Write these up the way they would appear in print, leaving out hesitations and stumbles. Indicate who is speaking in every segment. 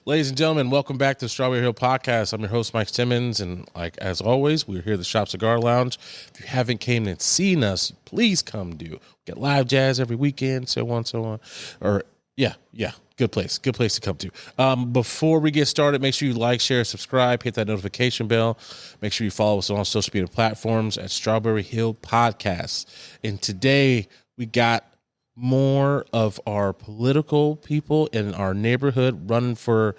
Speaker 1: Ladies and gentlemen, welcome back to the Strawberry Hill Podcast. I'm your host, Mike Simmons, and as always, we're here at the Shop Cigar Lounge. If you haven't came and seen us, please come do. We get live jazz every weekend, so on. Good place to come to. Before we get started, make sure you like, share, subscribe, hit that notification bell. Make sure you follow us on all social media platforms at Strawberry Hill Podcast. And today we got more of our political people in our neighborhood running for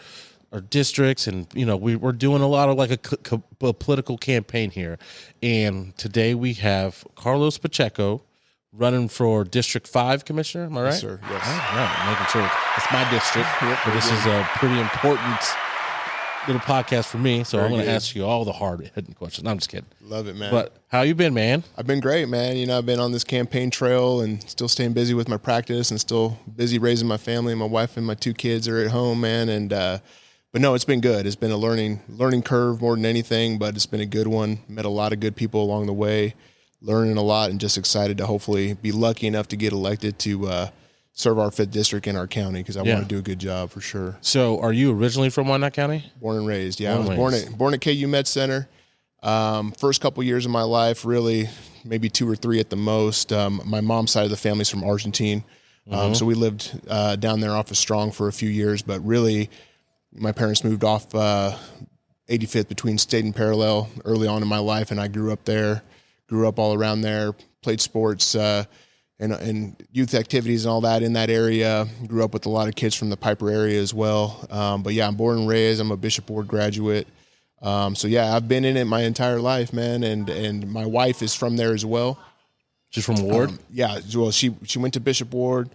Speaker 1: our districts, and we're doing a lot of like a political campaign here. And today we have Carlos Pacheco running for District 5 Commissioner. Am I right?
Speaker 2: Yes, sir. Yes.
Speaker 1: All right. Making sure it's my district, but this is a pretty important little podcast for me, so I'm going to ask you all the hard-hitting questions. No, I'm just kidding.
Speaker 2: Love it, man.
Speaker 1: But how you been, man?
Speaker 2: I've been great, man. I've been on this campaign trail and still staying busy with my practice and still busy raising my family. My wife and my 2 kids are at home, man. And but no, it's been good. It's been a learning curve more than anything, but it's been a good one. Met a lot of good people along the way, learning a lot, and just excited to hopefully be lucky enough to get elected to serve our 5th district in our county, because I want to do a good job for sure.
Speaker 1: So are you originally from Wyandotte County?
Speaker 2: Born and raised. Yeah, I was born at KU Med Center. First couple years of my life, really maybe 2 or 3 at the most. My mom's side of the family's from Argentine. So we lived down there off of Strong for a few years, but really my parents moved off 85th between State and Parallel early on in my life, and I grew up there, grew up all around there, played sports, and youth activities and all that in that area. Grew up with a lot of kids from the Piper area as well. But yeah, I'm born and raised. I'm a Bishop Ward graduate. So yeah, I've been in it my entire life, man. And my wife is from there as well.
Speaker 1: She's from Ward?
Speaker 2: Yeah. Well, she went to Bishop Ward,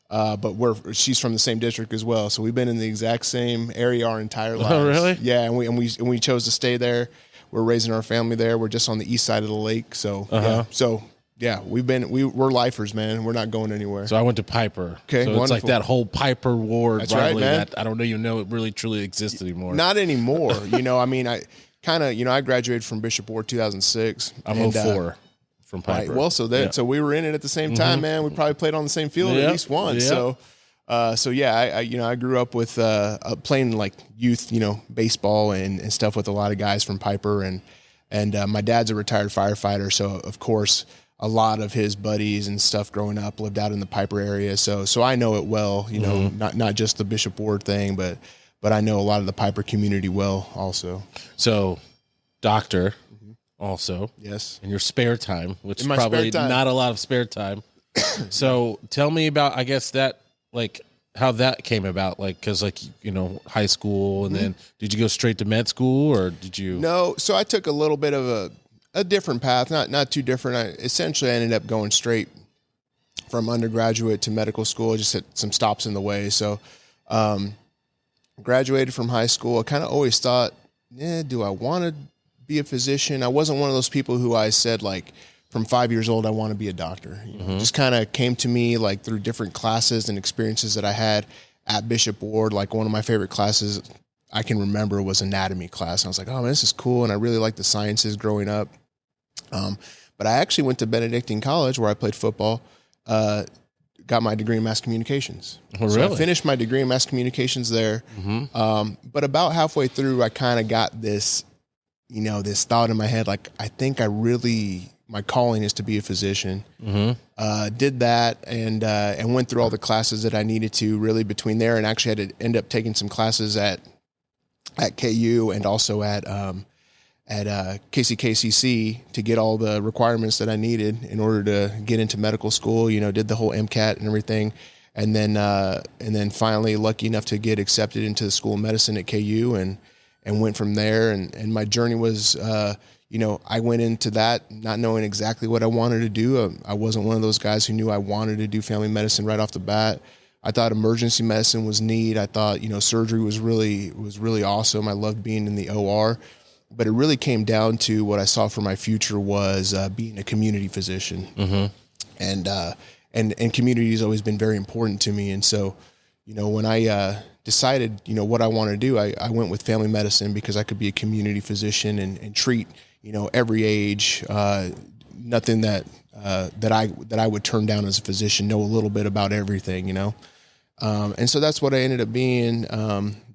Speaker 2: but she's from the same district as well. So we've been in the exact same area our entire lives.
Speaker 1: Oh, really?
Speaker 2: Yeah. And we chose to stay there. We're raising our family there. We're just on the east side of the lake. So, yeah. So, yeah, we're lifers, man. We're not going anywhere.
Speaker 1: So I went to Piper.
Speaker 2: Okay,
Speaker 1: so
Speaker 2: wonderful.
Speaker 1: it's like that whole Piper Ward rivalry
Speaker 2: man.
Speaker 1: that I don't even know it really truly exists anymore.
Speaker 2: Not anymore. I mean, I kind of, I graduated from Bishop Ward 2006.
Speaker 1: I'm 04 from Piper.
Speaker 2: Right, well, so we were in it at the same time, man. We probably played on the same field at least once.
Speaker 1: Yep.
Speaker 2: So yeah, I grew up with playing like youth, baseball and stuff with a lot of guys from Piper, and my dad's a retired firefighter, so of course a lot of his buddies and stuff growing up lived out in the Piper area. So I know it well, not just the Bishop Ward thing, but I know a lot of the Piper community well also.
Speaker 1: So doctor also.
Speaker 2: Yes.
Speaker 1: In your spare time, which is
Speaker 2: my
Speaker 1: probably
Speaker 2: spare time.
Speaker 1: not a lot of spare time. So tell me about, I guess, that, like, how that came about, like, because, like, high school, and then did you go straight to med school, or did you?
Speaker 2: No, so I took a little bit of a different path, not too different. I essentially ended up going straight from undergraduate to medical school. I just had some stops in the way. So graduated from high school. I kind of always thought, do I want to be a physician? I wasn't one of those people who I said, like, from 5 years old, I want to be a doctor. Just kind of came to me like through different classes and experiences that I had at Bishop Ward. Like one of my favorite classes I can remember was anatomy class. And I was like, oh man, this is cool. And I really liked the sciences growing up. But I actually went to Benedictine College where I played football, got my degree in mass communications.
Speaker 1: Oh, really?
Speaker 2: So I finished my degree in mass communications there. But about halfway through, I kind of got this, this thought in my head, like, I think my calling is to be a physician. Did that and went through all the classes that I needed to really between there, and actually had to end up taking some classes at KU and also at KCK to get all the requirements that I needed in order to get into medical school. Did the whole MCAT and everything, and then finally lucky enough to get accepted into the School of Medicine at KU and went from there. And my journey was. I went into that not knowing exactly what I wanted to do. I wasn't one of those guys who knew I wanted to do family medicine right off the bat. I thought emergency medicine was neat. I thought, surgery was really awesome. I loved being in the OR, but it really came down to what I saw for my future was being a community physician. And community has always been very important to me. And so, when I decided, what I want to do, I went with family medicine because I could be a community physician and treat, every age, nothing that I would turn down as a physician, know a little bit about everything, And so that's what I ended up being.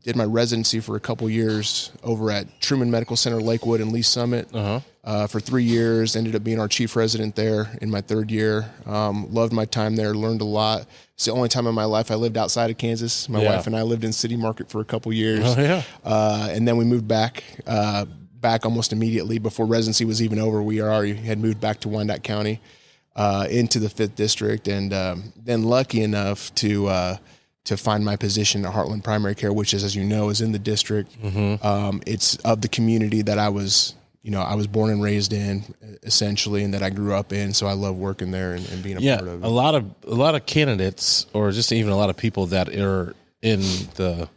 Speaker 2: Did my residency for a couple years over at Truman Medical Center, Lakewood and Lee Summit for 3 years. Ended up being our chief resident there in my third year. Loved my time there, learned a lot. It's the only time in my life I lived outside of Kansas. My wife and I lived in City Market for a couple years. And then we moved back almost immediately before residency was even over. We already had moved back to Wyandotte County into the 5th District, and then lucky enough to find my position at Heartland Primary Care, which is, as you know, is in the district. It's of the community that I was born and raised in, essentially, and that I grew up in. So I love working there and being a part of it.
Speaker 1: A lot of candidates, or just even a lot of people that are in the,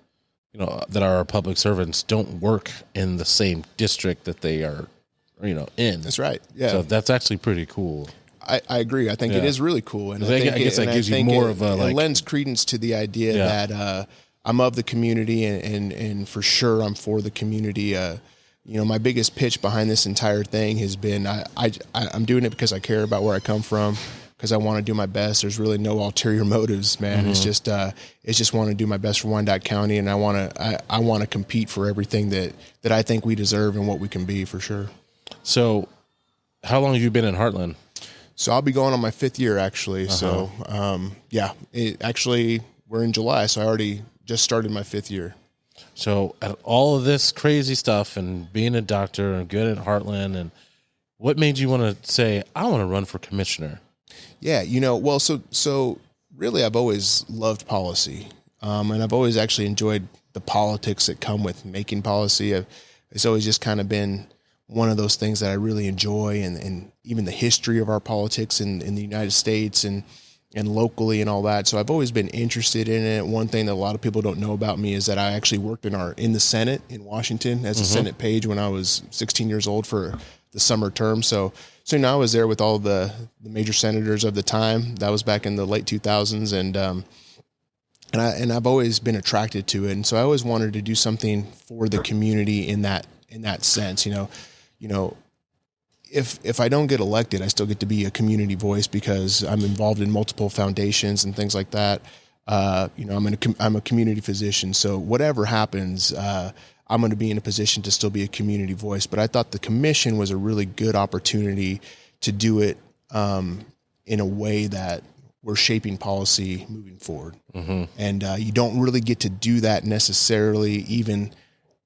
Speaker 1: that are public servants, don't work in the same district that they are, in.
Speaker 2: That's right. Yeah.
Speaker 1: So that's actually pretty cool.
Speaker 2: I agree. I think it is really cool, and
Speaker 1: I guess that gives you more of a
Speaker 2: it lends credence to the idea that I'm of the community, and for sure I'm for the community. My biggest pitch behind this entire thing has been I'm doing it because I care about where I come from, because I want to do my best. There's really no ulterior motives, man. It's just want to do my best for Wyandotte County, and I want to compete for everything that I think we deserve and what we can be, for sure.
Speaker 1: So, how long have you been in Heartland?
Speaker 2: So I'll be going on my 5th year, actually. So, we're in July, so I already just started my 5th year.
Speaker 1: So at all of this crazy stuff and being a doctor and good at Heartland, and what made you want to say, I want to run for commissioner?
Speaker 2: Yeah, so really I've always loved policy, and I've always actually enjoyed the politics that come with making policy. It's always just kind of been one of those things that I really enjoy, and even the history of our politics in the United States and locally and all that. So I've always been interested in it. One thing that a lot of people don't know about me is that I actually worked in the Senate in Washington as a Senate page when I was 16 years old for the summer term. So I was there with all the major senators of the time. That was back in the late 2000s, and I've always been attracted to it. And so I always wanted to do something for the community in that sense. If I don't get elected, I still get to be a community voice because I'm involved in multiple foundations and things like that. I'm a community physician, so whatever happens, I'm going to be in a position to still be a community voice. But I thought the commission was a really good opportunity to do it in a way that we're shaping policy moving forward. And you don't really get to do that necessarily, even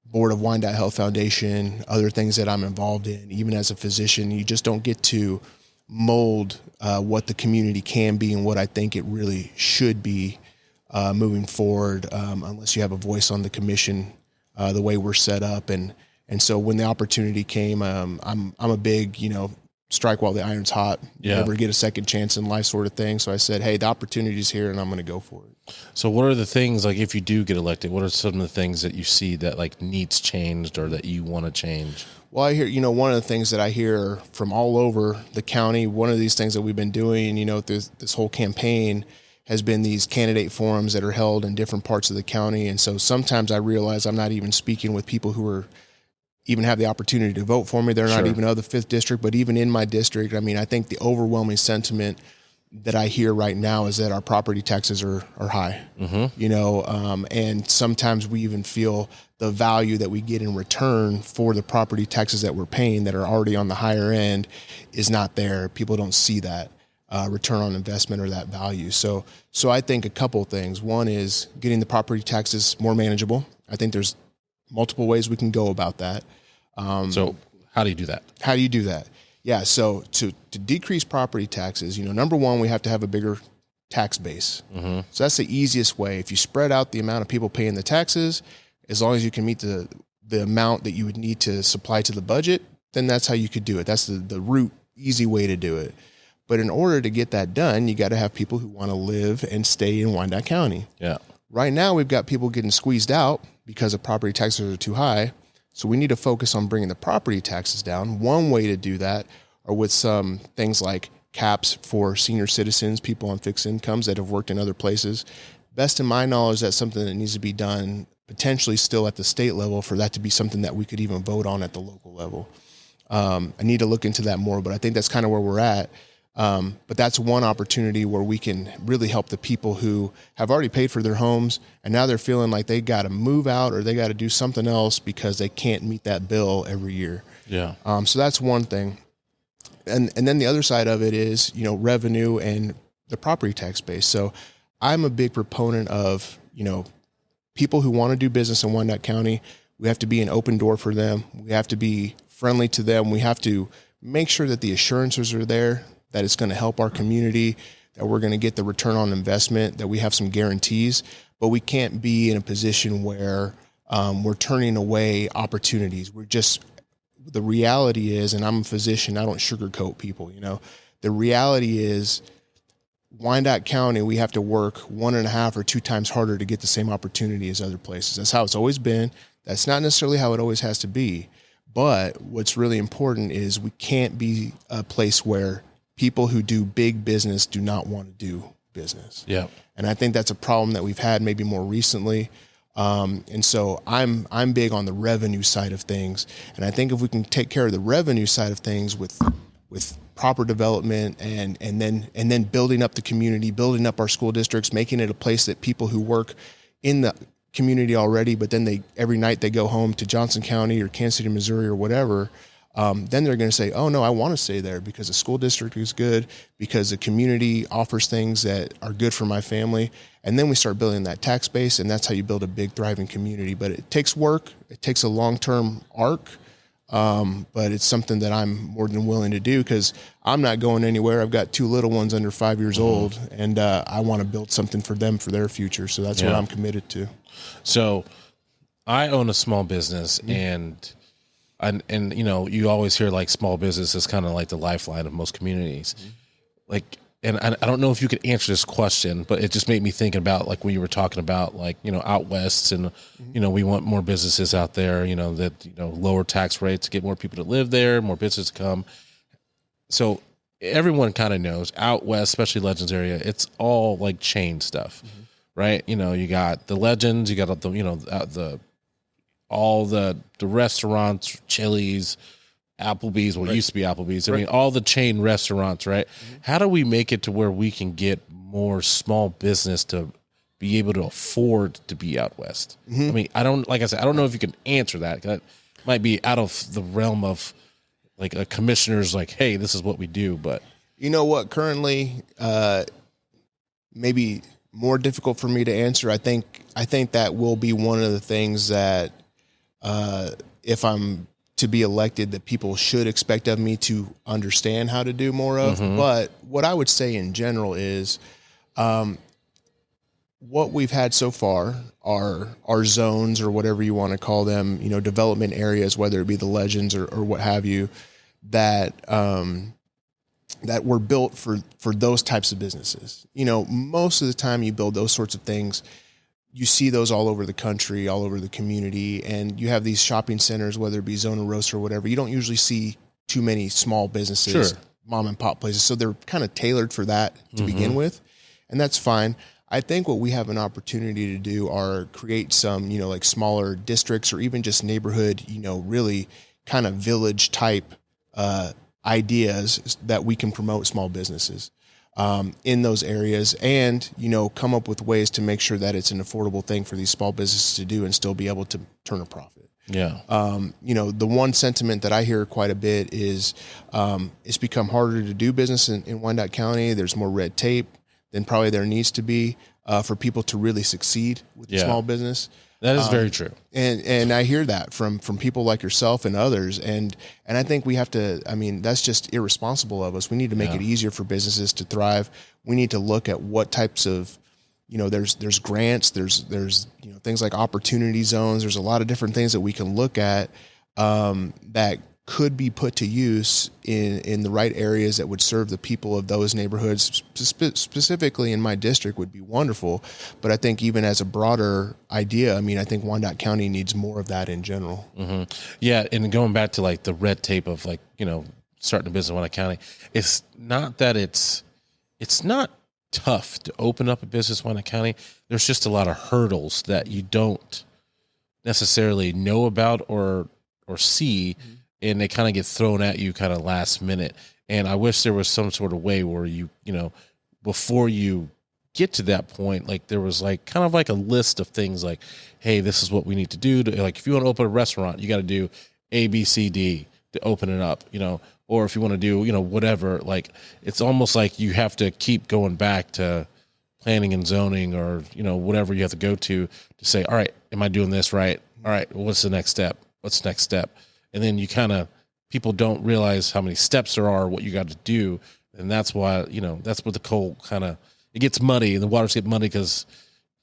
Speaker 2: Board of Wyandotte Health Foundation, other things that I'm involved in, even as a physician. You just don't get to mold what the community can be and what I think it really should be moving forward, unless you have a voice on the commission, the way we're set up. And so when the opportunity came, I'm a big, strike while the iron's hot. You never get a second chance in life, sort of thing. So I said, hey, the opportunity's here, and I'm going to go for it.
Speaker 1: So what are the things, like, if you do get elected, what are some of the things that you see that, like, needs changed or that you want to change?
Speaker 2: Well, I hear, one of the things that I hear from all over the county, one of these things that we've been doing, this whole campaign has been these candidate forums that are held in different parts of the county. And so sometimes I realize I'm not even speaking with people who are even have the opportunity to vote for me. They're not even of the 5th District, but even in my district, I think the overwhelming sentiment that I hear right now is that our property taxes are high, and sometimes we even feel the value that we get in return for the property taxes that we're paying that are already on the higher end is not there. People don't see that return on investment or that value. So I think a couple of things. One is getting the property taxes more manageable. I think there's multiple ways we can go about that.
Speaker 1: So how do you do that?
Speaker 2: Yeah. So to decrease property taxes, number one, we have to have a bigger tax base. So that's the easiest way. If you spread out the amount of people paying the taxes, as long as you can meet the amount that you would need to supply to the budget, then that's how you could do it. That's the root, easy way to do it. But in order to get that done, you got to have people who want to live and stay in Wyandotte County. Yeah. Right now, we've got people getting squeezed out because the property taxes are too high. So we need to focus on bringing the property taxes down. One way to do that are with some things like caps for senior citizens, people on fixed incomes that have worked in other places. Best in my knowledge, that's something that needs to be done potentially still at the state level for that to be something that we could even vote on at the local level. I need to look into that more, but I think that's kind of where we're at. But that's one opportunity where we can really help the people who have already paid for their homes and now they're feeling like they got to move out or they got to do something else because they can't meet that bill every year.
Speaker 1: Yeah.
Speaker 2: So that's one thing. And then the other side of it is, revenue and the property tax base. So I'm a big proponent of, people who want to do business in Wyandotte County. We have to be an open door for them. We have to be friendly to them. We have to make sure that the assurances are there, that it's going to help our community, that we're going to get the return on investment, that we have some guarantees, but we can't be in a position where we're turning away opportunities. The reality is, and I'm a physician, I don't sugarcoat people, the reality is Wyandotte County, we have to work 1.5 or 2 times harder to get the same opportunity as other places. That's how it's always been. That's not necessarily how it always has to be. But what's really important is we can't be a place where people who do big business do not want to do business.
Speaker 1: Yeah.
Speaker 2: And I think that's a problem that we've had maybe more recently. And so I'm big on the revenue side of things. And I think if we can take care of the revenue side of things with proper development and then building up the community, building up our school districts, making it a place that people who work in the community already, but then every night they go home to Johnson County or Kansas City, Missouri or whatever, then they're going to say, oh no, I want to stay there because the school district is good, because the community offers things that are good for my family. And then we start building that tax base, and that's how you build a big thriving community. But it takes work. It takes a long-term arc. But it's something that I'm more than willing to do because I'm not going anywhere. I've got 2 little ones under 5 years old, and I want to build something for them for their future. So that's what I'm committed to. So
Speaker 1: I own a small business, and you always hear like small business is kind of like the lifeline of most communities. And I don't know if you could answer this question, but it just made me thinking about like when you were talking about like, out west and, we want more businesses out there, lower tax rates to get more people to live there, more business to come. So everyone kind of knows out west, especially Legends area, it's all like chain stuff, right? You got the Legends, you got all the restaurants, Chili's, Applebee's, it used to be Applebee's. I mean, all the chain restaurants, right? How do we make it to where we can get more small business to be able to afford to be out west? I mean, I don't know if you can answer that. That might be out of the realm of like a commissioner's like, hey, this is what we do. But
Speaker 2: you know what? Currently, maybe more difficult for me to answer. I think that will be one of the things that if I'm to be elected that people should expect of me to understand how to do more of. But what I would say in general is what we've had so far are our zones or whatever you want to call them, development areas, whether it be the Legends or what have you, that were built for those types of businesses. Most of the time you build those sorts of things, you see those all over the country, all over the community, and you have these shopping centers, whether it be Zona Rosa or whatever. You don't usually see too many small businesses, mom and pop places. So they're kind of tailored for that to begin with, and that's fine. I think what we have an opportunity to do are create some, like smaller districts or even just neighborhood, really kind of village type ideas that we can promote small businesses in those areas and, come up with ways to make sure that it's an affordable thing for these small businesses to do and still be able to turn a profit.
Speaker 1: Yeah.
Speaker 2: The one sentiment that I hear quite a bit is it's become harder to do business in Wyandotte County. There's more red tape than probably there needs to be for people to really succeed with small business.
Speaker 1: That is very true.
Speaker 2: And I hear that from people like yourself and others. And I think we have to, that's just irresponsible of us. We need to make it easier for businesses to thrive. We need to look at what types of, there's grants, there's things like opportunity zones. There's a lot of different things that we can look at that could be put to use in the right areas that would serve the people of those neighborhoods, specifically in my district would be wonderful. But I think even as a broader idea, I think Wyandotte County needs more of that in general.
Speaker 1: Yeah. And going back to like the red tape of like, starting a business in Wyandotte County, it's not that it's not tough to open up a business in Wyandotte County. There's just a lot of hurdles that you don't necessarily know about or see. And they kind of get thrown at you kind of last minute. And I wish there was some sort of way where before you get to that point, like there was like kind of like a list of things like, hey, this is what we need to do to, like, if you want to open a restaurant, you got to do A, B, C, D to open it up, or if you want to do, whatever, like it's almost like you have to keep going back to planning and zoning or, whatever you have to go to say, all right, am I doing this right? All right, what's the next step? What's the next step? And then people don't realize how many steps there are, what you got to do. And that's why, that's what the coal it gets muddy and the waters get muddy because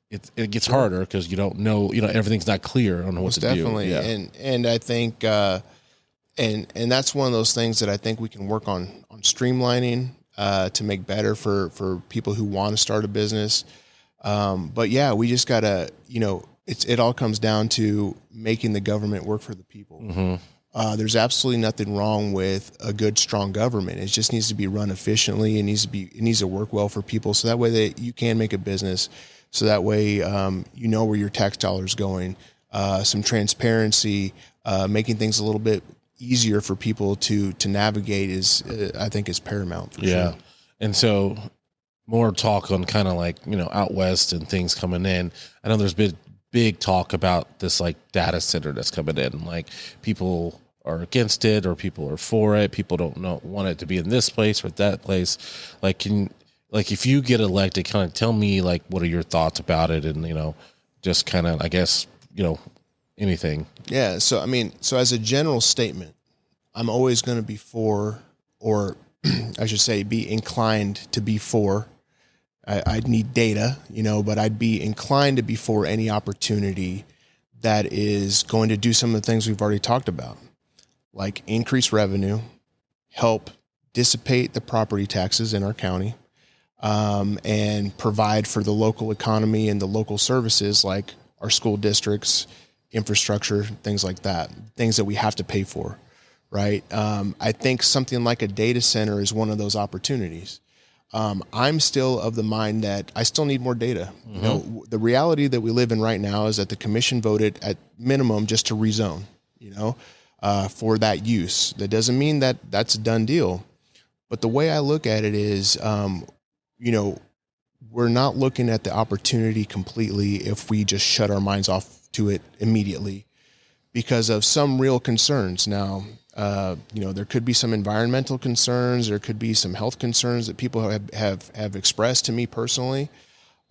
Speaker 1: it gets harder because you don't know, everything's not clear on what to
Speaker 2: definitely.
Speaker 1: do.
Speaker 2: Yeah. And I think, and that's one of those things that I think we can work on streamlining, to make better for people who want to start a business. But yeah, we just gotta, it all comes down to making the government work for the people. Mm-hmm. There's absolutely nothing wrong with a good, strong government. It just needs to be run efficiently. It needs to work well for people. So that way that you can make a business. So that way, where your tax dollars going, some transparency, making things a little bit easier for people to navigate I think is paramount. For sure.
Speaker 1: And so more talk on kind of like, out West and things coming in. I know there's been big talk about this like data center that's coming in. Like people are against it or people are for it. People don't want it to be in this place or that place. Like, if you get elected, kind of tell me like, what are your thoughts about it? And, just kind of, I guess, anything.
Speaker 2: Yeah. So as a general statement, I'm always going to be for, or I should say be inclined to be for. I'd need data, but I'd be inclined to be for any opportunity that is going to do some of the things we've already talked about, like increase revenue, help dissipate the property taxes in our county, and provide for the local economy and the local services like our school districts, infrastructure, things like that, things that we have to pay for, right? I think something like a data center is one of those opportunities. I'm still of the mind that I still need more data. Mm-hmm. The reality that we live in right now is that the commission voted at minimum just to rezone, for that use. That doesn't mean that that's a done deal. But the way I look at it is, we're not looking at the opportunity completely if we just shut our minds off to it immediately because of some real concerns. Now, there could be some environmental concerns. There could be some health concerns that people have expressed to me personally.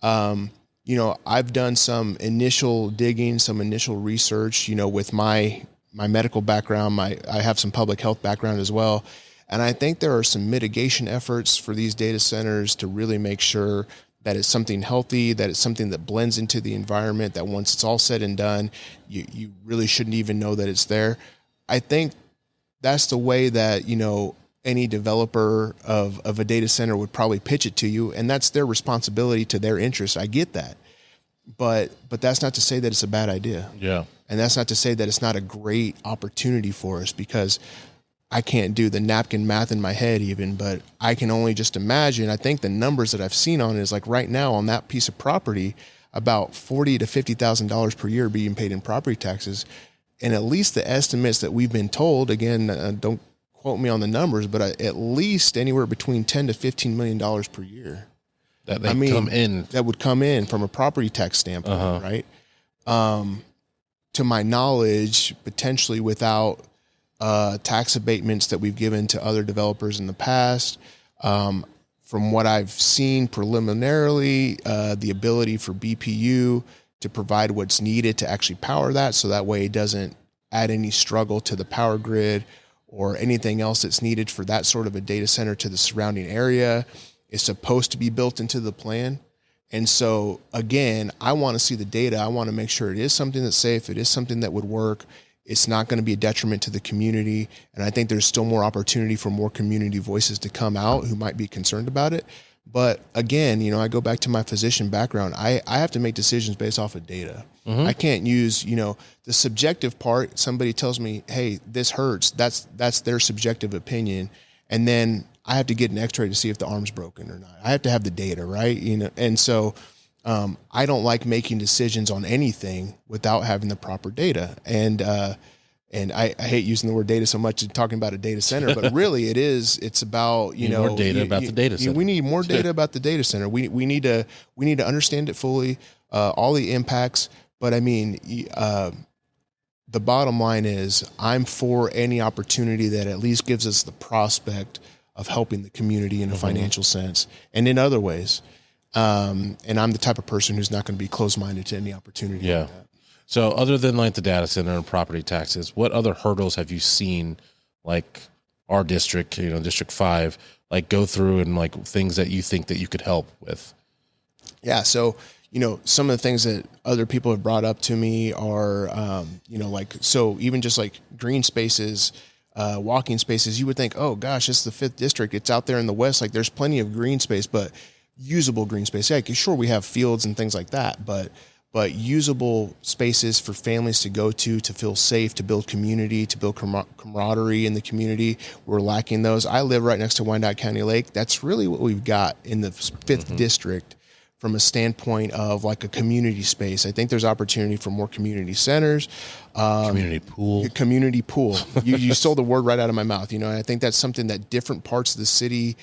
Speaker 2: I've done some initial digging, some initial research, with my medical background. I have some public health background as well. And I think there are some mitigation efforts for these data centers to really make sure that it's something healthy, that it's something that blends into the environment, that once it's all said and done, you really shouldn't even know that it's there. I think that's the way that, any developer of a data center would probably pitch it to you, and that's their responsibility to their interests. I get that. But that's not to say that it's a bad idea.
Speaker 1: Yeah.
Speaker 2: And that's not to say that it's not a great opportunity for us, because I can't do the napkin math in my head even, but I can only just imagine. I think the numbers that I've seen on it is like right now on that piece of property, about $40,000 to $50,000 per year being paid in property taxes. And at least the estimates that we've been told, again, don't quote me on the numbers, but at least anywhere between $10 to $15 million per year.
Speaker 1: That would come in from a property tax standpoint, right? To my knowledge, potentially without tax abatements that we've given to other developers in the past. From what I've seen preliminarily, the ability for BPU to provide what's needed to actually power that, so that way it doesn't add any struggle to the power grid or anything else that's needed for that sort of a data center to the surrounding area, is supposed to be built into the plan. And so, again, I want to see the data. I want to make sure it is something that's safe. It is something that would work. It's not going to be a detriment to the community. And I think there's still more opportunity for more community voices to come out who might be concerned about it. But again, I go back to my physician background. I have to make decisions based off of data. Mm-hmm. I can't use, the subjective part. Somebody tells me, hey, this hurts. That's their subjective opinion. And then I have to get an x-ray to see if the arm's broken or not. I have to have the data, right? And so I don't like making decisions on anything without having the proper data. And
Speaker 2: And I hate using the word data so much and talking about a data center, but really it's about,
Speaker 1: more data about the data center.
Speaker 2: We need more data about the data center. We need to understand it fully, all the impacts. But I mean, the bottom line is I'm for any opportunity that at least gives us the prospect of helping the community in a financial sense and in other ways. And I'm the type of person who's not going to be closed-minded to any opportunity like that.
Speaker 1: So other than like the data center and property taxes, what other hurdles have you seen like our district, District 5, like go through and like things that you think that you could help with?
Speaker 2: Yeah. So, some of the things that other people have brought up to me are, so even just like green spaces, walking spaces, you would think, oh gosh, it's the 5th district. It's out there in the West. Like there's plenty of green space, but usable green space. Yeah, sure. We have fields and things like that, but usable spaces for families to go to feel safe, to build community, to build camaraderie in the community. We're lacking those. I live right next to Wyandotte County Lake. That's really what we've got in the 5th district from a standpoint of like a community space. I think there's opportunity for more community centers.
Speaker 1: Community pool.
Speaker 2: You stole the word right out of my mouth. And I think that's something that different parts of the city,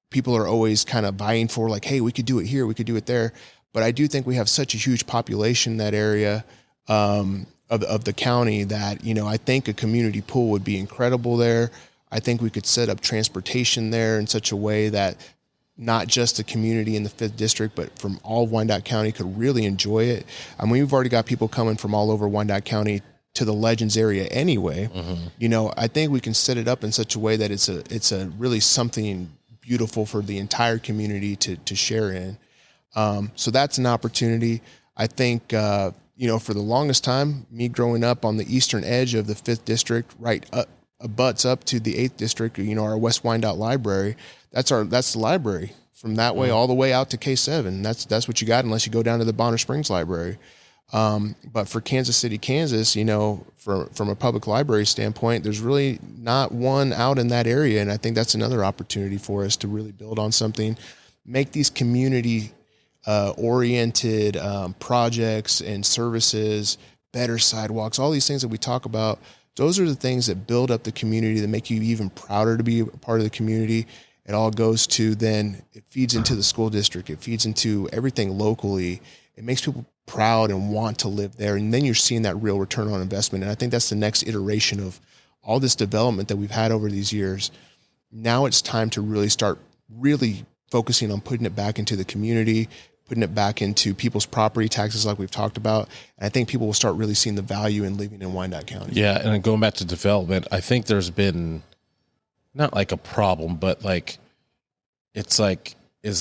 Speaker 2: people are always kind of vying for, like, hey, we could do it here, we could do it there. But I do think we have such a huge population in that area of the county that, I think a community pool would be incredible there. I think we could set up transportation there in such a way that not just the community in the 5th district, but from all of Wyandotte County could really enjoy it. I mean, we've already got people coming from all over Wyandotte County to the Legends area anyway. I think we can set it up in such a way that it's a really something beautiful for the entire community to share in. So that's an opportunity. I think, for the longest time, me growing up on the eastern edge of the 5th district, right butts up to the 8th district, our West Wyandotte Library. That's the library from that way all the way out to K7. That's what you got unless you go down to the Bonner Springs Library. But for Kansas City, Kansas, from a public library standpoint, there's really not one out in that area. And I think that's another opportunity for us to really build on something, make these community oriented projects and services, better sidewalks, all these things that we talk about. Those are the things that build up the community, that make you even prouder to be a part of the community. It all goes to then it feeds into the school district. It feeds into everything locally. It makes people proud and want to live there. And then you're seeing that real return on investment. And I think that's the next iteration of all this development that we've had over these years. Now it's time to really start really focusing on putting it back into the community, putting it back into people's property taxes like we've talked about. And I think people will start really seeing the value in living in Wyandotte County.
Speaker 1: Yeah, and going back to development, I think there's been not like a problem, but like it's like are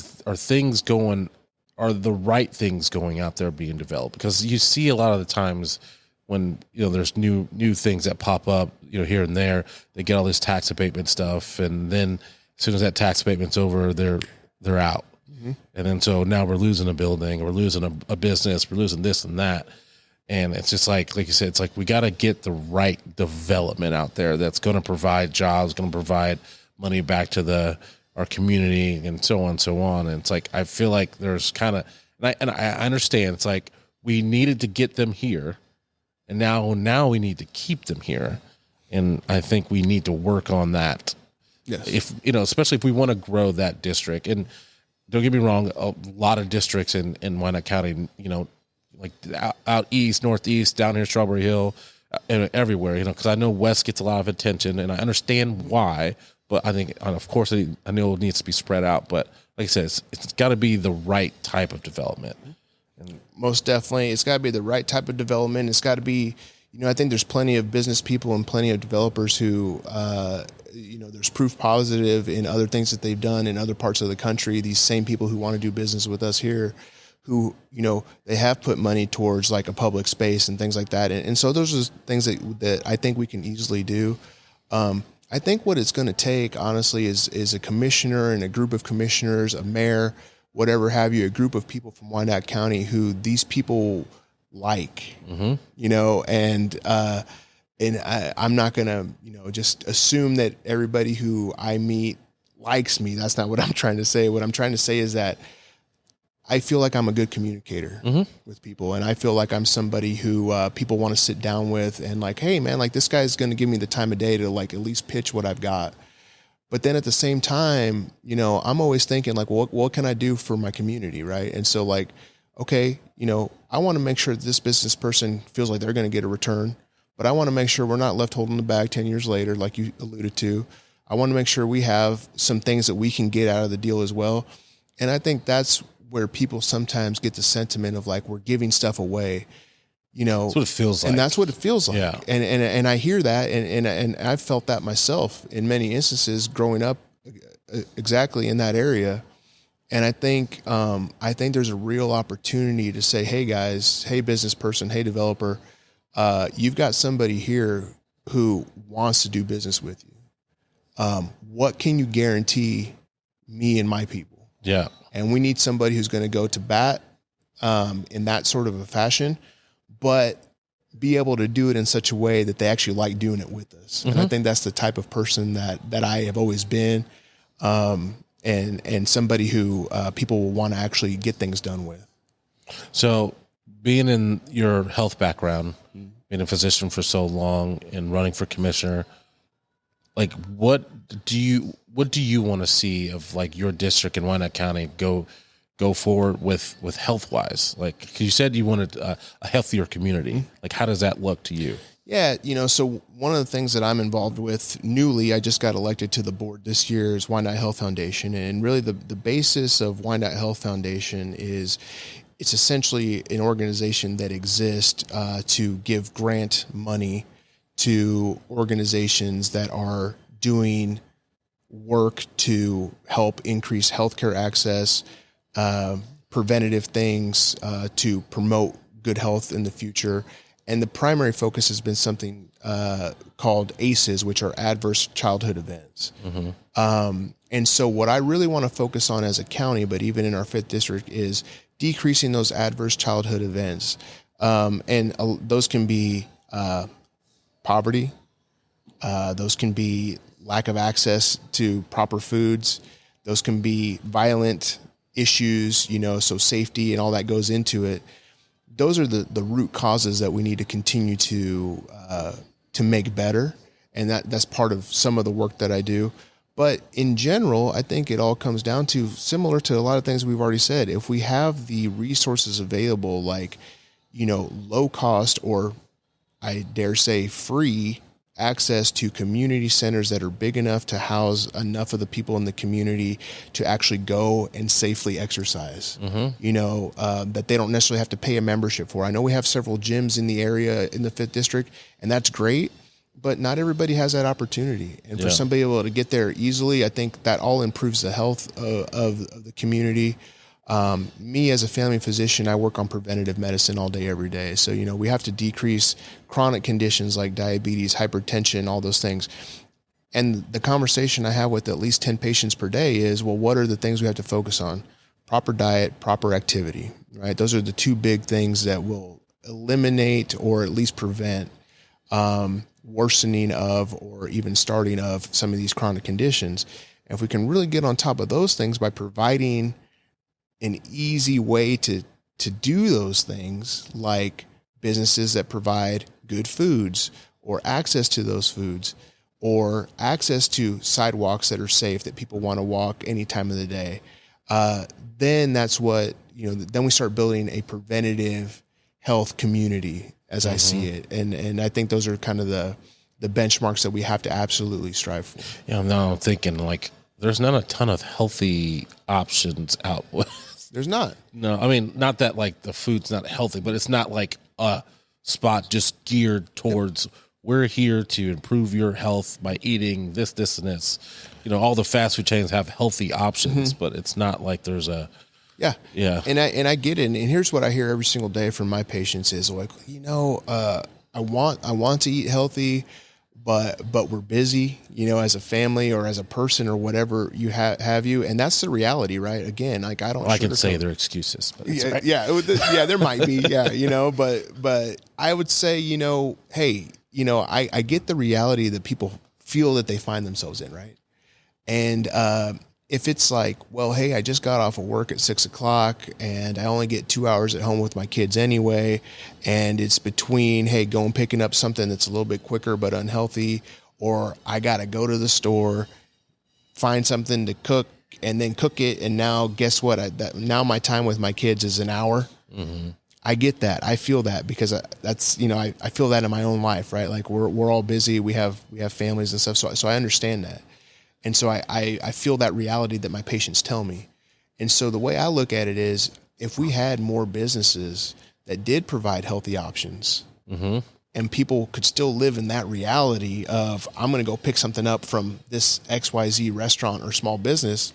Speaker 1: the right things going out there being developed? Because you see a lot of the times when there's new things that pop up here and there, they get all this tax abatement stuff, and then as soon as that tax abatement's over, they're out. And then so now we're losing a building, we're losing a business, we're losing this and that. And it's just like you said, it's like we got to get the right development out there that's going to provide jobs, going to provide money back to our community, and so on and so on. And it's like I feel like there's kind of, and I understand it's like we needed to get them here, and now we need to keep them here, and I think we need to work on that.
Speaker 2: Yes,
Speaker 1: if especially if we want to grow that district. And don't get me wrong, a lot of districts in Wyandotte County, like out east, northeast, down here, Strawberry Hill, and everywhere, because I know West gets a lot of attention, and I understand why, but I think, of course, I know it needs to be spread out, but like I said, it's got to be the right type of development. And
Speaker 2: most definitely, it's got to be the right type of development. It's got to be, I think there's plenty of business people and plenty of developers who, there's proof positive in other things that they've done in other parts of the country. These same people who want to do business with us here, who, they have put money towards like a public space and things like that. And so those are things that I think we can easily do. I think what it's going to take, honestly, is a commissioner and a group of commissioners, a mayor, whatever have you, a group of people from Wyandotte County who these people like, and I'm not going to, just assume that everybody who I meet likes me. That's not what I'm trying to say. What I'm trying to say is that I feel like I'm a good communicator with people, and I feel like I'm somebody who people want to sit down with and like, hey man, like this guy's going to give me the time of day to like at least pitch what I've got. But then at the same time, you know, I'm always thinking like, what can I do for my community, right? And so like, okay, you know, I want to make sure that this business person feels like they're going to get a return, but I want to make sure we're not left holding the bag 10 years later, like you alluded to. I want to make sure we have some things that we can get out of the deal as well. And I think that's where people sometimes get the sentiment of like, we're giving stuff away, you know.
Speaker 1: That's what it feels like.
Speaker 2: And that's what it feels like.
Speaker 1: Yeah.
Speaker 2: And I hear that. And I've felt that myself in many instances growing up exactly in that area. And I think there's a real opportunity to say, hey guys, hey business person, hey developer, you've got somebody here who wants to do business with you. What can you guarantee me and my people?
Speaker 1: Yeah.
Speaker 2: And we need somebody who's going to go to bat in that sort of a fashion, but be able to do it in such a way that they actually like doing it with us. And I think that's the type of person that I have always been, and somebody who people will want to actually get things done with. So
Speaker 1: being in your health background, being a physician for so long and running for commissioner, like what do you want to see of like your district in Wyandotte County go forward with health wise? Like, 'cause you said you wanted a healthier community. Like, how does that look to you?
Speaker 2: Yeah, you know, so one of the things that I'm involved with newly, I just got elected to the board this year, is Wyandotte Health Foundation. And really the basis of Wyandotte Health Foundation is it's essentially an organization that exists to give grant money to organizations that are doing work to help increase healthcare access, preventative things to promote good health in the future. And the primary focus has been something called ACEs, which are adverse childhood events. And so what I really want to focus on as a county, but even in our 5th district, is decreasing those adverse childhood events. And those can be poverty. Those can be lack of access to proper foods. Those can be violent issues, you know, so safety and all that goes into it. Those are the root causes that we need to continue to make better. And that's part of some of the work that I do. But in general, I think it all comes down to similar to a lot of things we've already said. If we have the resources available, like, you know, low cost, or I dare say free access to community centers that are big enough to house enough of the people in the community to actually go and safely exercise, you know, that they don't necessarily have to pay a membership for. I know we have several gyms in the area in the 5th district, and that's great, but not everybody has that opportunity. And for somebody able to get there easily, I think that all improves the health of the community. Me as a family physician, I work on preventative medicine all day, every day. So, you know, we have to decrease chronic conditions like diabetes, hypertension, all those things. And the conversation I have with at least 10 patients per day is, well, what are the things we have to focus on? Proper diet, proper activity, right? Those are the two big things that will eliminate or at least prevent worsening of or even starting of some of these chronic conditions. And if we can really get on top of those things by providing an easy way to do those things, like businesses that provide good foods or access to those foods, or access to sidewalks that are safe that people want to walk any time of the day, then that's what, you know, then we start building a preventative health community as I see it. And I think those are kind of the benchmarks that we have to absolutely strive for.
Speaker 1: Yeah, now I'm thinking like there's not a ton of healthy options out.
Speaker 2: There's not.
Speaker 1: No, I mean, not that like the food's not healthy, but it's not like a spot just geared towards we're here to improve your health by eating this, and this. You know, all the fast food chains have healthy options, but it's not like there's a yeah. And I get it. And here's what I hear every single day from my patients is like, you know, I want to eat healthy, but we're busy, you know, as a family or as a person or whatever you have you. And that's the reality, right? Again, like I don't, well, I can say they're excuses, but right.
Speaker 2: Yeah, there might be, you know, but I would say, you know, hey, you know, I get the reality that people feel that they find themselves in, right? And if it's like, well, hey, I just got off of work at 6:00 and I only get 2 hours at home with my kids anyway, and it's between, hey, going picking up something that's a little bit quicker but unhealthy, or I got to go to the store, find something to cook and then cook it. And now guess what? Now my time with my kids is an hour. Mm-hmm. I get that. I feel that because that's, I feel that in my own life, right? Like we're all busy. We have families and stuff. So I understand that. And so I feel that reality that my patients tell me. And so the way I look at it is, if we had more businesses that did provide healthy options, mm-hmm. and people could still live in that reality of, I'm going to go pick something up from this XYZ restaurant or small business,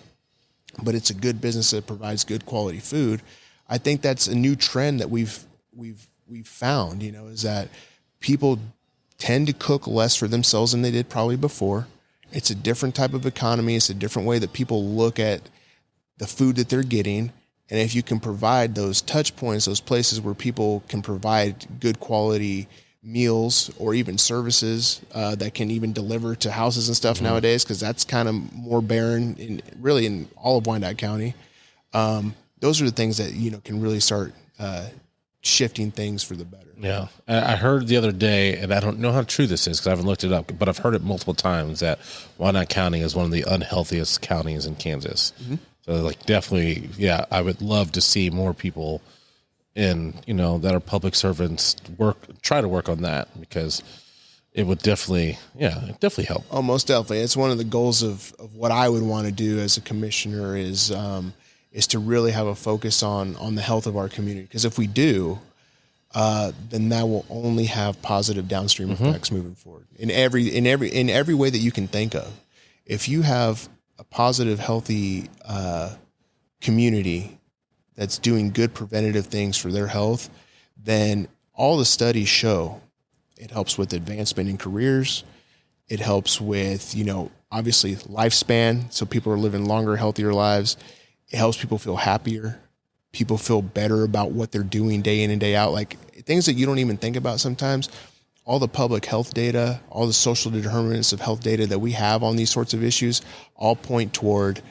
Speaker 2: but it's a good business that provides good quality food. I think that's a new trend that we've found, is that people tend to cook less for themselves than they did probably before. It's a different type of economy. It's a different way that people look at the food that they're getting. And if you can provide those touch points, those places where people can provide good quality meals or even services that can even deliver to houses and stuff, mm-hmm. nowadays, because that's kind of more barren in all of Wyandotte County. Those are the things that, can really start shifting things for the better.
Speaker 1: Yeah. I heard the other day, and I don't know how true this is because I haven't looked it up, but I've heard it multiple times, that Wyandotte County is one of the unhealthiest counties in Kansas. Mm-hmm. So definitely, yeah, I would love to see more people that are public servants try to work on that, because it would definitely help.
Speaker 2: Oh, most definitely. It's one of the goals of what I would want to do as a commissioner is to really have a focus on the health of our community. Because if we do, then that will only have positive downstream mm-hmm. effects moving forward in every way that you can think of. If you have a positive, healthy community that's doing good preventative things for their health, then all the studies show it helps with advancement in careers. It helps with, obviously lifespan. So people are living longer, healthier lives. It helps people feel happier. People feel better about what they're doing day in and day out. Like things that you don't even think about sometimes. All the public health data, all the social determinants of health data that we have on these sorts of issues all point toward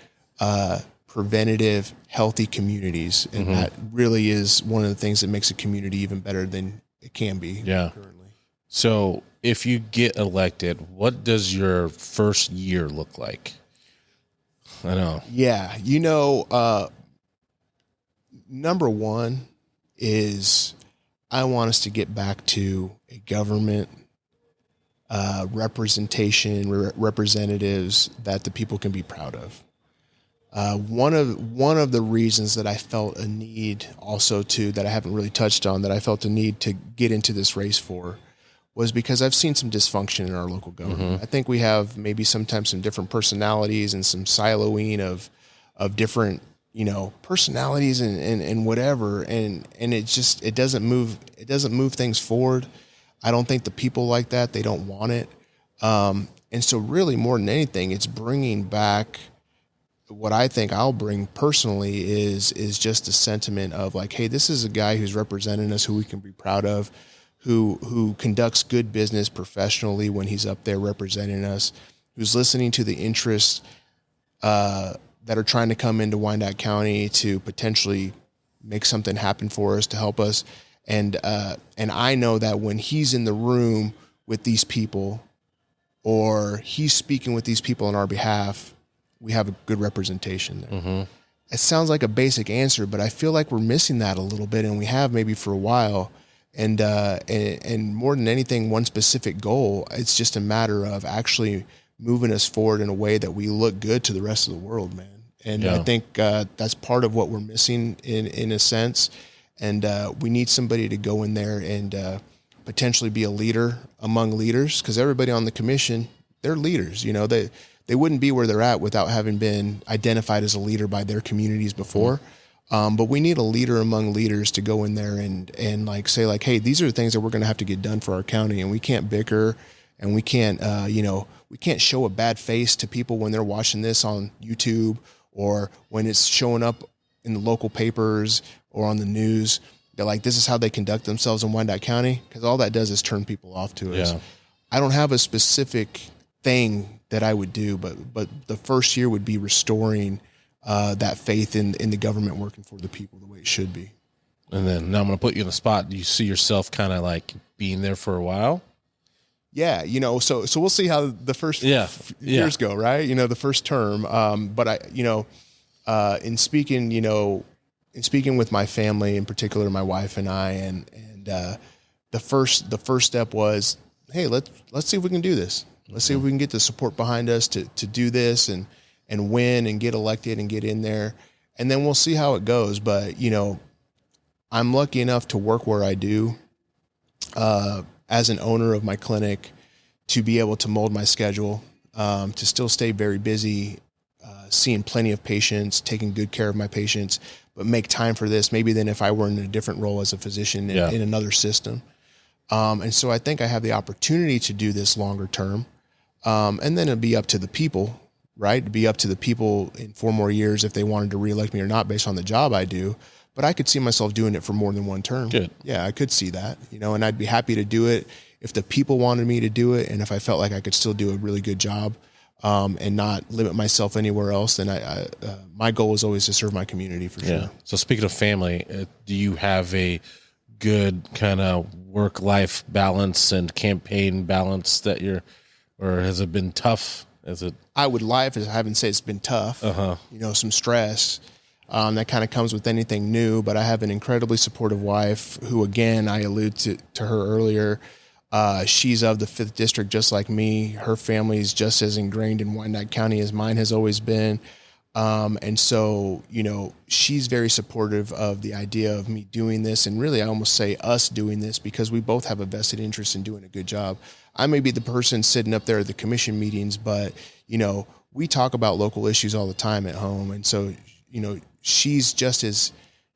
Speaker 2: preventative, healthy communities. And mm-hmm. that really is one of the things that makes a community even better than it can be currently.
Speaker 1: So if you get elected, what does your first year look like? I know.
Speaker 2: Yeah. Number one is I want us to get back to a government representatives that the people can be proud of. One of the reasons that I felt a need also that I haven't really touched on, that I felt a need to get into this race for, was because I've seen some dysfunction in our local government. Mm-hmm. I think we have maybe sometimes some different personalities and some siloing of different, personalities and whatever. And it doesn't move things forward. I don't think the people like that, they don't want it. And so really more than anything, it's bringing back what I think I'll bring personally is just a sentiment of like, hey, this is a guy who's representing us, who we can be proud of, who conducts good business professionally when he's up there representing us, who's listening to the interests that are trying to come into Wyandotte County to potentially make something happen for us, to help us. And I know that when he's in the room with these people, or he's speaking with these people on our behalf, we have a good representation there. Mm-hmm. It sounds like a basic answer, but I feel like we're missing that a little bit, and we have maybe for a while. And more than anything, one specific goal, it's just a matter of actually moving us forward in a way that we look good to the rest of the world, man. And I think that's part of what we're missing in a sense. And we need somebody to go in there and potentially be a leader among leaders, because everybody on the commission, they're leaders. They wouldn't be where they're at without having been identified as a leader by their communities before. Mm-hmm. But we need a leader among leaders to go in there and like say like, hey, these are the things that we're going to have to get done for our county, and we can't bicker, and we can't we can't show a bad face to people when they're watching this on YouTube, or when it's showing up in the local papers or on the news. They're like, this is how they conduct themselves in Wyandotte County, because all that does is turn people off to us. Yeah. I don't have a specific thing that I would do. But the first year would be restoring that faith in the government working for the people the way it should be.
Speaker 1: And then now I'm going to put you in the spot. Do you see yourself kind of like being there for a while?
Speaker 2: Yeah, so we'll see how the first years go, right? The first term. But I, in speaking with my family, in particular, my wife and I, and the first step was, hey, let's see if we can do this. Let's see if we can get the support behind us to do this and win and get elected and get in there. And then we'll see how it goes. But, I'm lucky enough to work where I do, as an owner of my clinic, to be able to mold my schedule, to still stay very busy, seeing plenty of patients, taking good care of my patients, but make time for this maybe than if I were in a different role as a physician in another system. And so I think I have the opportunity to do this longer term. And then it'd be up to the people, right? It'd be up to the people in 4 more years if they wanted to reelect me or not based on the job I do. But I could see myself doing it for more than one term.
Speaker 1: Good.
Speaker 2: Yeah, I could see that, and I'd be happy to do it if the people wanted me to do it. And if I felt like I could still do a really good job, and not limit myself anywhere else, then my goal is always to serve my community for sure.
Speaker 1: So speaking of family, do you have a good kind of work-life balance and campaign balance or has it been tough? I
Speaker 2: would lie if I haven't said it's been tough. Some stress. That kind of comes with anything new, but I have an incredibly supportive wife who, again, I alluded to her earlier. She's of the 5th District, just like me. Her family is just as ingrained in Wyandotte County as mine has always been. And so, she's very supportive of the idea of me doing this. And really, I almost say us doing this because we both have a vested interest in doing a good job. I may be the person sitting up there at the commission meetings, but, we talk about local issues all the time at home. And so, she's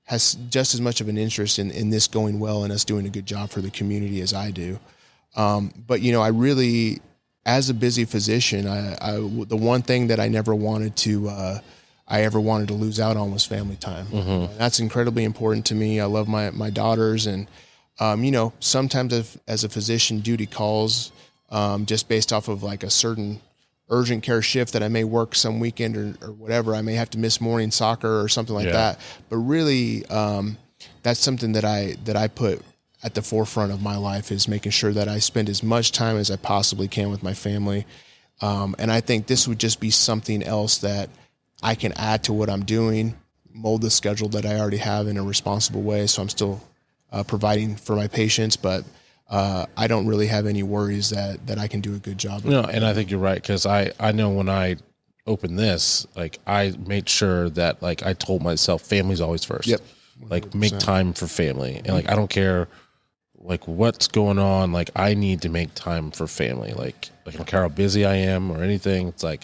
Speaker 2: has just as much of an interest in this going well and us doing a good job for the community as I do. But I really, as a busy physician, I the one thing that I never wanted to, lose out on was family time. That's incredibly important to me. I love my daughters, and sometimes as a physician, duty calls, just based off of like a certain urgent care shift that I may work some weekend or whatever. I may have to miss morning soccer or something like that. But really, that's something that I put at the forefront of my life, is making sure that I spend as much time as I possibly can with my family. And I think this would just be something else that I can add to what I'm doing, mold the schedule that I already have in a responsible way. So I'm still providing for my patients, but I don't really have any worries that I can do a good job.
Speaker 1: No, and I think you're right, because I know when I opened this, like I made sure that like I told myself family's always first.
Speaker 2: Yep.
Speaker 1: 100%. Like make time for family, and like I don't care like what's going on. Like I need to make time for family. Like I don't care how busy I am or anything. It's like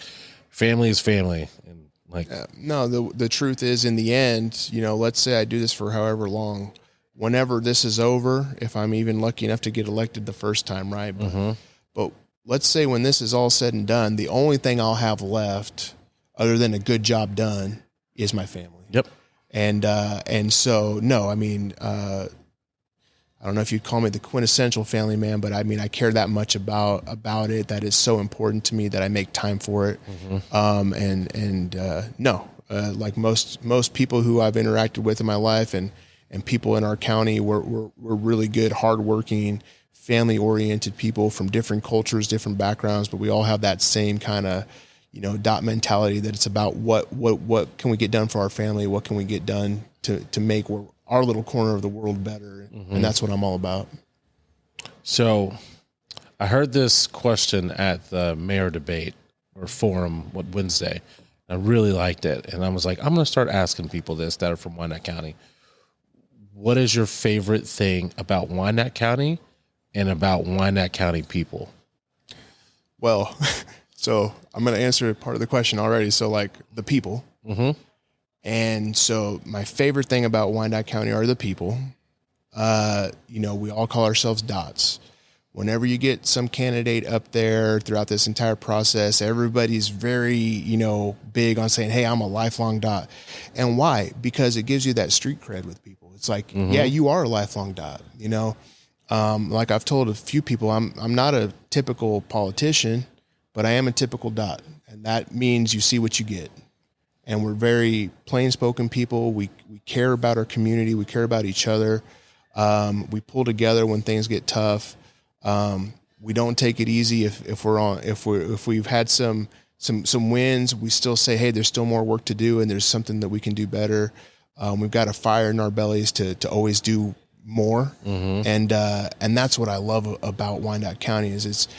Speaker 1: family is family, and like
Speaker 2: no. The truth is, in the end, let's say I do this for however long. Whenever this is over, if I'm even lucky enough to get elected the first time, right? But let's say when this is all said and done, the only thing I'll have left, other than a good job done, is my family.
Speaker 1: Yep.
Speaker 2: And so, no, I mean, I don't know if you'd call me the quintessential family man, but I mean, I care that much about it. That is so important to me that I make time for it. Like most people who I've interacted with in my life and people in our county, we're really good, hardworking, family-oriented people from different cultures, different backgrounds, but we all have that same kind of, dot mentality that it's about what can we get done for our family, what can we get done to make our little corner of the world better, and that's what I'm all about.
Speaker 1: So, I heard this question at the mayor debate or forum Wednesday. I really liked it, and I was like, I'm going to start asking people this that are from Wyandotte County. What is your favorite thing about Wyandotte County and about Wyandotte County people?
Speaker 2: Well, so I'm going to answer part of the question already. So like the people. And so my favorite thing about Wyandotte County are the people. We all call ourselves dots. Whenever you get some candidate up there throughout this entire process, everybody's very, big on saying, hey, I'm a lifelong dot. And why? Because it gives you that street cred with people. It's like, yeah, you are a lifelong dot, Like I've told a few people, I'm not a typical politician, but I am a typical dot, and that means you see what you get. And we're very plain-spoken people. We care about our community. We care about each other. We pull together when things get tough. We don't take it easy if we've had some wins. We still say, hey, there's still more work to do, and there's something that we can do better. We've got a fire in our bellies to always do more, and that's what I love about Wyandotte County is it's,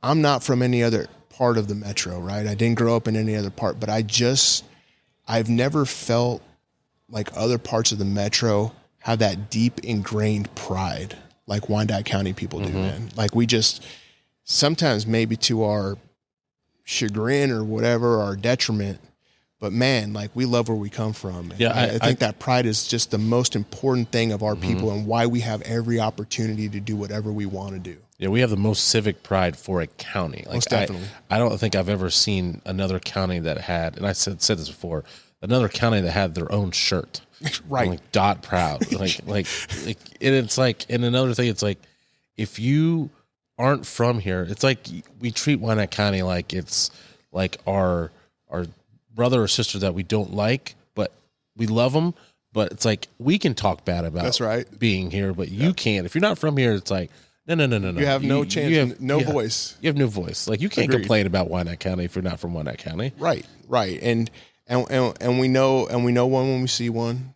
Speaker 2: I'm not from any other part of the metro, right? I didn't grow up in any other part, but I've never felt like other parts of the metro have that deep ingrained pride like Wyandotte County people do, man. Like we just sometimes maybe to our chagrin or whatever, our detriment, but man, like we love where we come from. And I think that pride is just the most important thing of our people and why we have every opportunity to do whatever we want to do.
Speaker 1: Yeah, we have the most civic pride for a county. Like
Speaker 2: Most definitely.
Speaker 1: I don't think I've ever seen another county that had, and I said this before, another county that had their own shirt.
Speaker 2: Right.
Speaker 1: I'm like dot proud. like and it's like, and another thing, it's like if you aren't from here, it's like we treat Wyandotte County like it's like our brother or sister that we don't like, but we love them. But it's like we can talk bad about
Speaker 2: That's right.
Speaker 1: being here, but you can't. If you're not from here, it's like no.
Speaker 2: You have no chance, you have no voice.
Speaker 1: You have no voice. Like you can't complain about Wyandotte County if you're not from Wyandotte County.
Speaker 2: Right. And we know one when we see one.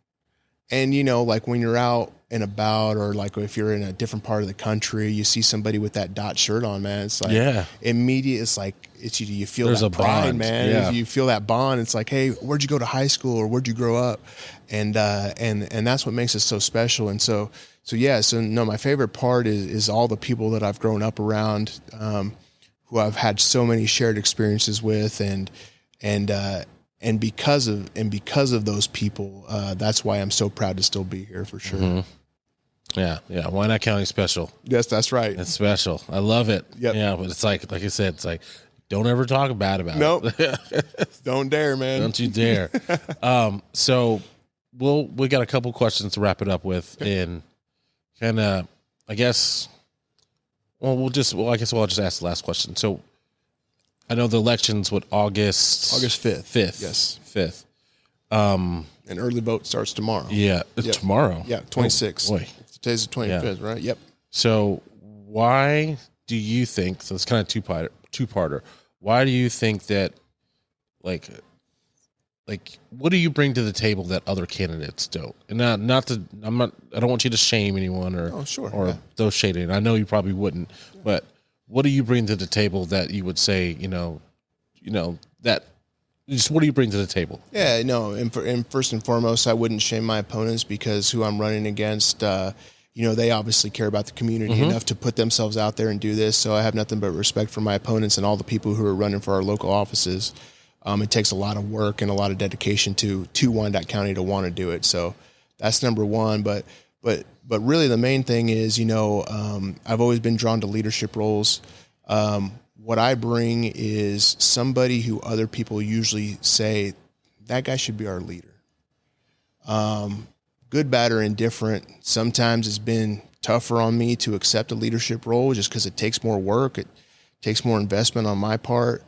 Speaker 2: And like when you're out and about, or like if you're in a different part of the country, you see somebody with that dot shirt on, man. It's like immediate. It's like you feel
Speaker 1: There's
Speaker 2: that
Speaker 1: a
Speaker 2: pride,
Speaker 1: bond.
Speaker 2: man.
Speaker 1: Yeah.
Speaker 2: You feel that bond. It's like, hey, where'd you go to high school, or where'd you grow up? And that's what makes it so special. And so my favorite part is all the people that I've grown up around, who I've had so many shared experiences with, and because of those people, that's why I'm so proud to still be here for sure.
Speaker 1: Yeah. Wyandotte County special.
Speaker 2: Yes, that's right.
Speaker 1: It's special. I love it.
Speaker 2: Yep.
Speaker 1: Yeah, but it's like I said, it's like don't ever talk bad about
Speaker 2: Nope.
Speaker 1: it.
Speaker 2: Don't dare, man.
Speaker 1: Don't you dare. So we got a couple questions to wrap it up with, and kind of, I guess. I'll just ask the last question. So, I know the election's August
Speaker 2: 5th. Yes,
Speaker 1: 5th.
Speaker 2: And early vote starts tomorrow.
Speaker 1: Yeah,
Speaker 2: Yep.
Speaker 1: tomorrow.
Speaker 2: Yeah, 26th.
Speaker 1: Oh, boy.
Speaker 2: Today's the 25th, right? Yep.
Speaker 1: So, why do you think? So it's kind of two-parter. Why do you think that, like, what do you bring to the table that other candidates don't? And I don't want you to shame anyone or those shading. I know you probably wouldn't, but what do you bring to the table that you would say, that just what do you bring to the table?
Speaker 2: Yeah, no, and first and foremost, I wouldn't shame my opponents because who I'm running against, they obviously care about the community enough to put themselves out there and do this. So I have nothing but respect for my opponents and all the people who are running for our local offices. It takes a lot of work and a lot of dedication to Wyandotte County to want to do it. So that's number one. But really the main thing is, I've always been drawn to leadership roles. What I bring is somebody who other people usually say, that guy should be our leader. Good, bad, or indifferent. Sometimes it's been tougher on me to accept a leadership role just because it takes more work. It takes more investment on my part.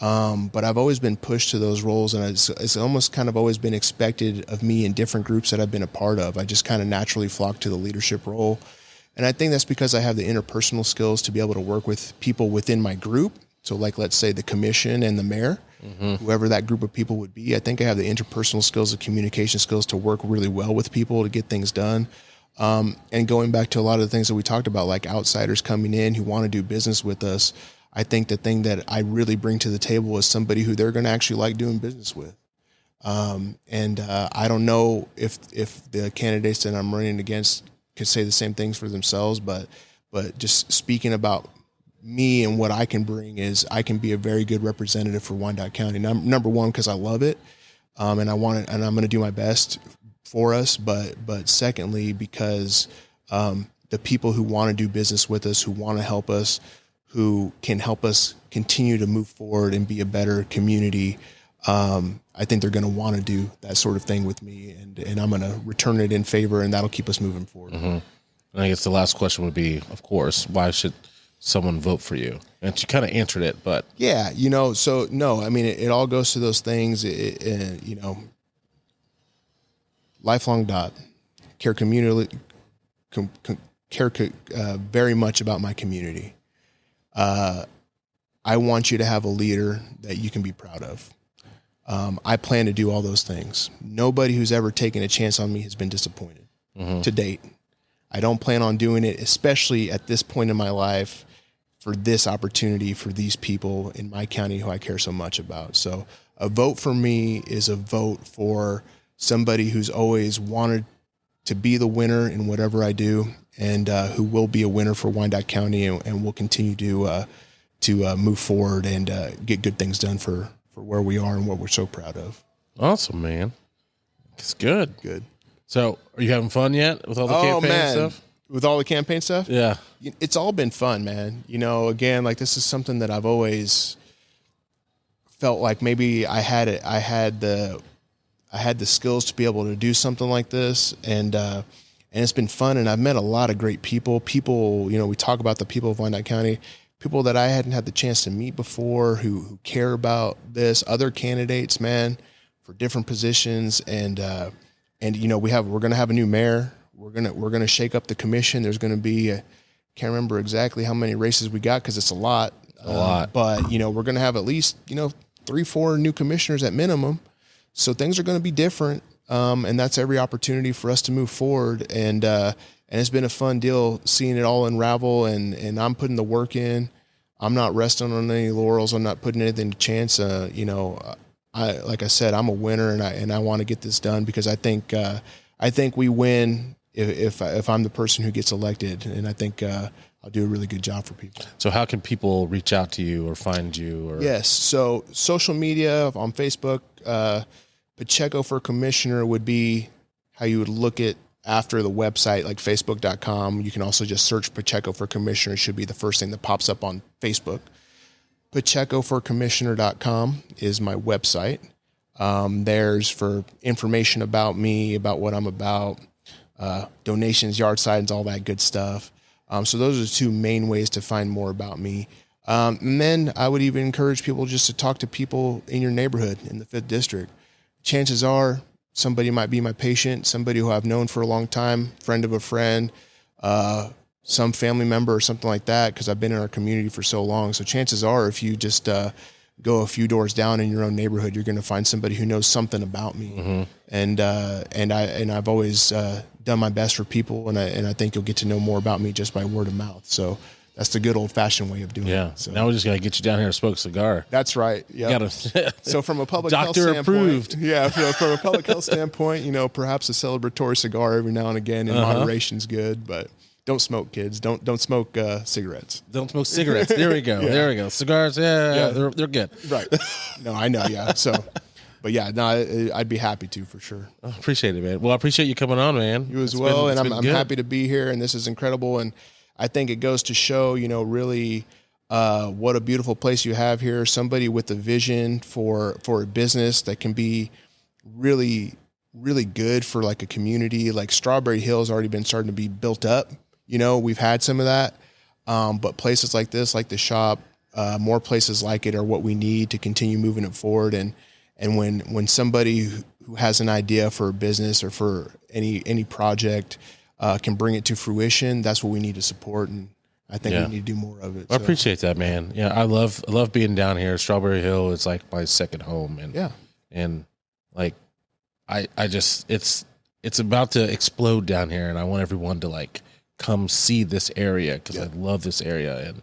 Speaker 2: But I've always been pushed to those roles, and it's almost kind of always been expected of me in different groups that I've been a part of. I just kind of naturally flock to the leadership role. And I think that's because I have the interpersonal skills to be able to work with people within my group. So like, let's say the commission and the mayor, whoever that group of people would be. I think I have the interpersonal skills, the communication skills to work really well with people to get things done. And going back to a lot of the things that we talked about, like outsiders coming in who want to do business with us, I think the thing that I really bring to the table is somebody who they're going to actually like doing business with. I don't know if the candidates that I'm running against could say the same things for themselves, but just speaking about me and what I can bring is I can be a very good representative for Wyandotte County. Number one, because I love it, and I want it, and I'm going to do my best for us. But secondly, because the people who want to do business with us, who want to help us, who can help us continue to move forward and be a better community, I think they're going to want to do that sort of thing with me, and I'm going to return it in favor, and that'll keep us moving forward.
Speaker 1: And I guess the last question would be, of course, why should someone vote for you? And she kind of answered it, but
Speaker 2: yeah, you know, so no, I mean, it all goes to those things, you know, lifelong dot, care community, care very much about my community. I want you to have a leader that you can be proud of. I plan to do all those things. Nobody who's ever taken a chance on me has been disappointed to date. I don't plan on doing it, especially at this point in my life, for this opportunity for these people in my county who I care so much about. So a vote for me is a vote for somebody who's always wanted to be the winner in whatever I do, and who will be a winner for Wyandotte County, and will continue to move forward and get good things done for where we are and what we're so proud of.
Speaker 1: Awesome, man. It's good.
Speaker 2: Good.
Speaker 1: So, are you having fun yet with all the campaign stuff?
Speaker 2: With all the campaign stuff?
Speaker 1: Yeah.
Speaker 2: It's all been fun, man. You know, again, like, this is something that I've always felt like maybe I had the skills to be able to do something like this, and it's been fun, and I've met a lot of great people. People, you know, we talk about the people of Wyandotte County, people that I hadn't had the chance to meet before who care about this, other candidates, man, for different positions. And you know, we're going to have a new mayor. We're going to shake up the commission. There's going to be, can't remember exactly how many races we got, 'cause it's a lot. But, you know, we're going to have at least, you know, 3-4 new commissioners at minimum. So things are going to be different. And that's every opportunity for us to move forward. And it's been a fun deal seeing it all unravel, and I'm putting the work in. I'm not resting on any laurels. I'm not putting anything to chance. You know, like I said, I'm a winner, and I want to get this done, because I think we win if I'm the person who gets elected, and I think I'll do a really good job for people.
Speaker 1: So how can people reach out to you or find you? Or
Speaker 2: Yes, so social media, on Facebook, Pacheco for Commissioner would be how you would look at after the website, like facebook.com. You can also just search Pacheco for Commissioner. It should be the first thing that pops up on Facebook. Pachecoforcommissioner.com is my website. There's for information about me, about what I'm about, donations, yard signs, all that good stuff. So those are the two main ways to find more about me. And then I would even encourage people just to talk to people in your neighborhood in the 5th District. Chances are somebody might be my patient, somebody who I've known for a long time, friend of a friend, some family member or something like that, because I've been in our community for so long. So chances are, if you just go a few doors down in your own neighborhood, you're going to find somebody who knows something about me. And I've always done my best for people, and I think you'll get to know more about me just by word of mouth. So that's the good old-fashioned way of doing it. So
Speaker 1: now we just got to get you down here to smoke a cigar.
Speaker 2: That's right. Yeah. So from a public health
Speaker 1: Doctor
Speaker 2: standpoint,
Speaker 1: approved.
Speaker 2: Yeah. From a public health standpoint, you know, perhaps a celebratory cigar every now and again in moderation's good, but don't smoke, kids. Don't smoke cigarettes.
Speaker 1: Don't smoke cigarettes. There we go. There we go. Cigars. Yeah. They're good.
Speaker 2: Right. No, I know. Yeah. So, but yeah, no, I'd be happy to, for sure.
Speaker 1: I appreciate it, man. Well, I appreciate you coming on, man.
Speaker 2: You as well. And I'm happy to be here, and this is incredible. And I think it goes to show, you know, really what a beautiful place you have here. Somebody with a vision for a business that can be really, really good for like a community. Like Strawberry Hill has already been starting to be built up. You know, we've had some of that, but places like this, like the shop, more places like it are what we need to continue moving it forward. And when somebody who has an idea for a business or for any project can bring it to fruition, that's what we need to support. And I think we need to do more of it.
Speaker 1: I appreciate that, man. Yeah, I love being down here. Strawberry Hill is like my second home, and like I just it's about to explode down here, and I want everyone to like come see this area, because I love this area,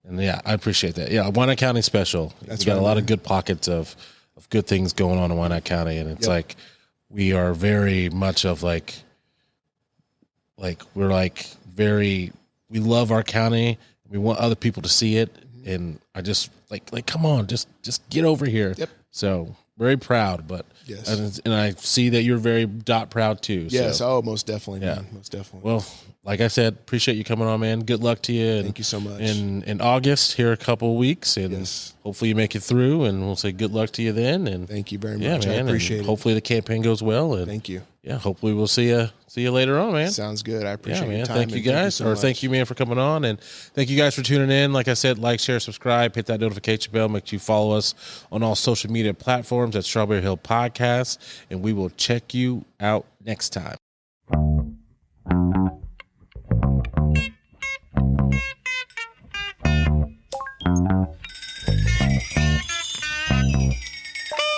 Speaker 1: and yeah, I appreciate that. Yeah, Wyandotte County special. We got a lot of good pockets of good things going on in Wyandotte County, and it's like we are very much of like we're like we love our county. We want other people to see it, and I just like come on, just get over here. Yep. So very proud, but and I see that you're very proud too.
Speaker 2: Yes.
Speaker 1: So.
Speaker 2: Oh, most definitely, man. Most definitely.
Speaker 1: Well, like I said, appreciate you coming on, man. Good luck to you.
Speaker 2: Thank you so much.
Speaker 1: In August, here a couple of weeks, and hopefully you make it through. And we'll say good luck to you then. And
Speaker 2: thank you very much.
Speaker 1: Yeah, man,
Speaker 2: I appreciate it.
Speaker 1: Hopefully the campaign goes well. And
Speaker 2: thank you.
Speaker 1: Yeah, hopefully we'll see you later on, man.
Speaker 2: Sounds good. I appreciate
Speaker 1: man.
Speaker 2: your time.
Speaker 1: Thank you guys, thank you, man, for coming on, and thank you guys for tuning in. Like I said, like, share, subscribe, hit that notification bell. Make sure you follow us on all social media platforms at Strawberry Hill Podcast, and we will check you out next time.